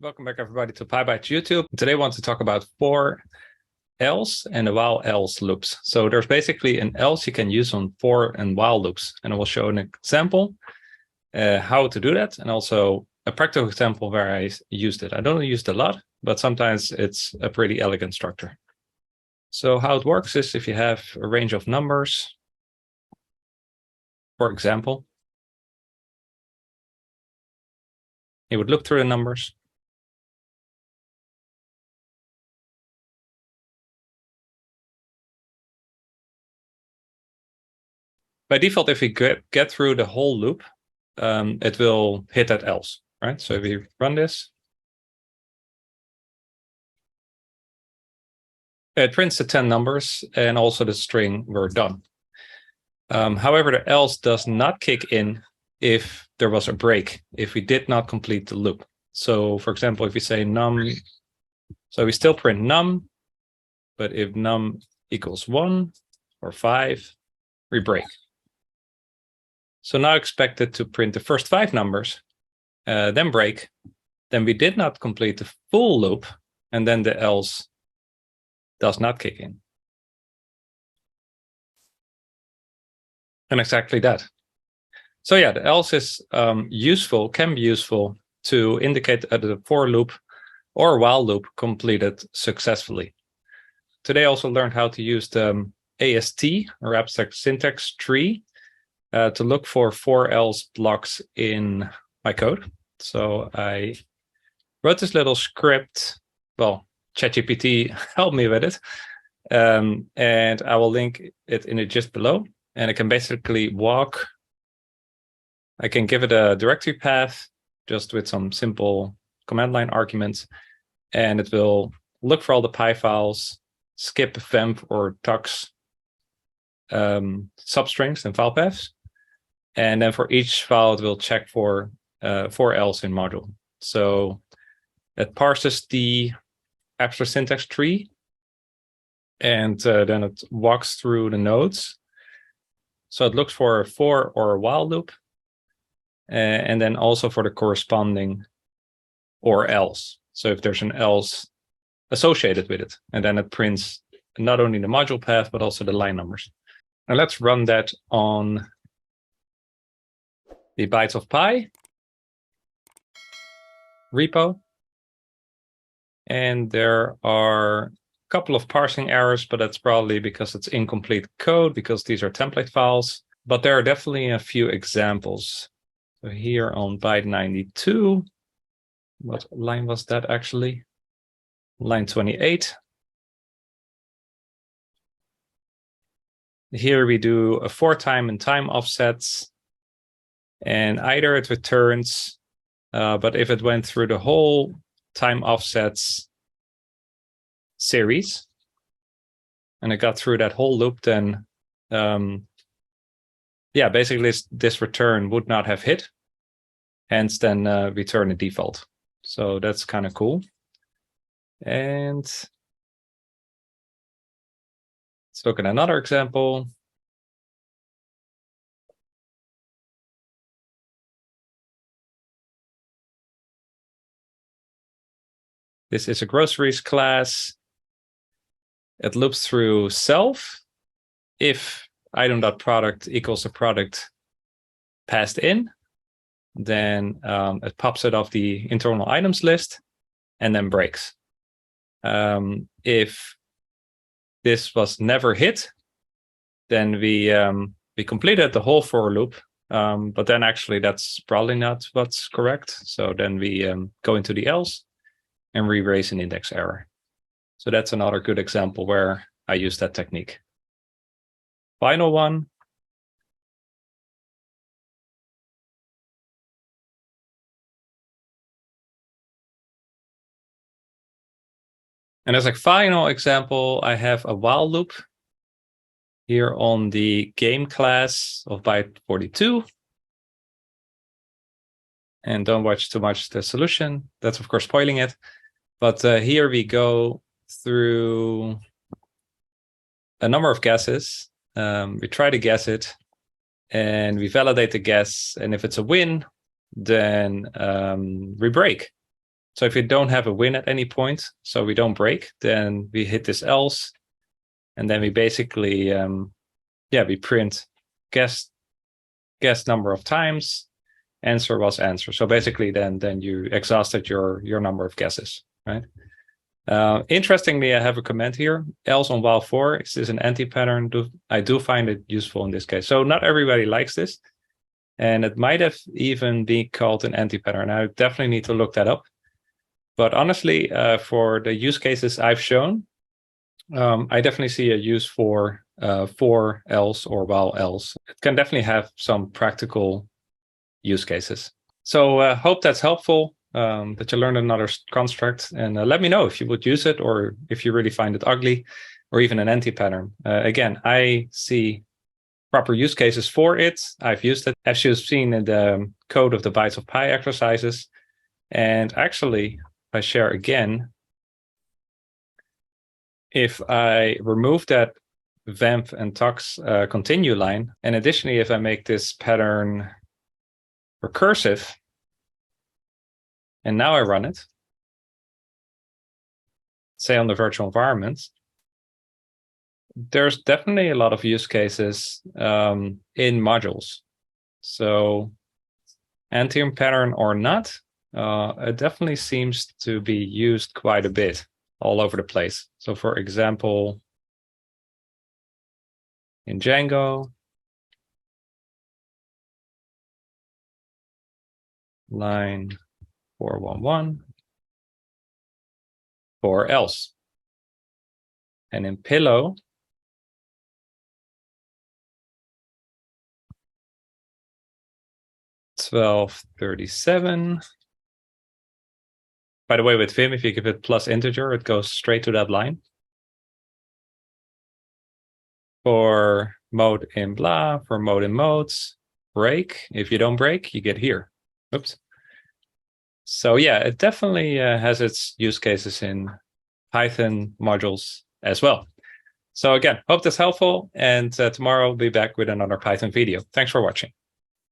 Welcome back, everybody, to PyBytes YouTube. Today I want to talk about for else and the while else loops. So there's basically an else you can use on for and while loops. And I will show an example how to do that, and also a practical example where I used it. I don't use it a lot, but sometimes it's a pretty elegant structure. So how it works is if you have a range of numbers, for example, you would look through the numbers. By default, if we get through the whole loop, it will hit that else, right? So if we run this, it prints the 10 numbers and also the string "we're done." However, the else does not kick in if there was a break, if we did not complete the loop. So for example, if we say num, so we still print num, but if num equals 1 or 5, we break. So now expect it to print the first 5 numbers, then break. Then we did not complete the full loop, and then the else does not kick in. And exactly that. So yeah, the else is useful, can be useful to indicate that the for loop or while loop completed successfully. Today I also learned how to use the AST, or abstract syntax tree, to look for else blocks in my code. So I wrote this little script. Well, ChatGPT helped me with it. And I will link it in the gist below. And I can basically I can give it a directory path just with some simple command line arguments, and it will look for all the Py files, skip vemp or tux substrings and file paths. And then for each file, it will check for else in module. So it parses the abstract syntax tree, and then it walks through the nodes. So it looks for a for or a while loop, and then also for the corresponding or else. So if there's an else associated with it, and then it prints not only the module path, but also the line numbers. Now let's run that on the bytes of Py repo. And there are a couple of parsing errors, but that's probably because it's incomplete code, because these are template files. But there are definitely a few examples. So here on byte 92, what line was that actually? Line 28. Here we do a for time and time offsets, and either it returns, but if it went through the whole time offsets series and it got through that whole loop, then yeah, basically this return would not have hit, hence then return a default. So that's kind of cool. And let's look at another example. This is a groceries class. It loops through self. If item.product equals a product passed in, then it pops it off the internal items list and then breaks. If this was never hit, then we completed the whole for loop, but then actually that's probably not what's correct. So then we go into the else and re-raise an index error. So that's another good example where I use that technique. Final one. And as a final example, I have a while loop here on the game class of byte 42. And don't watch too much the solution. That's, of course, spoiling it. But here we go through a number of guesses. We try to guess it, and we validate the guess. And if it's a win, then we break. So if we don't have a win at any point, so we don't break, then we hit this else, and then we basically, we print guess number of times, answer was answer. So basically, then you exhausted your number of guesses, right? Interestingly, I have a comment here. Else on while for is this an anti-pattern? I do find it useful in this case. So not everybody likes this, and it might have even been called an anti-pattern. I definitely need to look that up. But honestly, for the use cases I've shown, I definitely see a use for else or while else. It can definitely have some practical use cases. So hope that's helpful, that you learned another construct, and let me know if you would use it or if you really find it ugly or even an anti-pattern. Again, I see proper use cases for it. I've used it, as you've seen in the code of the Bytes of Pi exercises. And actually, if I share again, if I remove that vamp and tox continue line, and additionally, if I make this pattern recursive, and now I run it, say on the virtual environment, there's definitely a lot of use cases in modules. So anti-pattern or not, it definitely seems to be used quite a bit all over the place. So for example, in Django, line 411 for else. And in Pillow, $12.37. By the way, with Vim, if you give it plus integer, it goes straight to that line. For mode in blah, for mode in modes, break. If you don't break, you get here. Oops. So yeah, it definitely has its use cases in Python modules as well. So again, hope that's helpful. And tomorrow I'll be back with another Python video. Thanks for watching.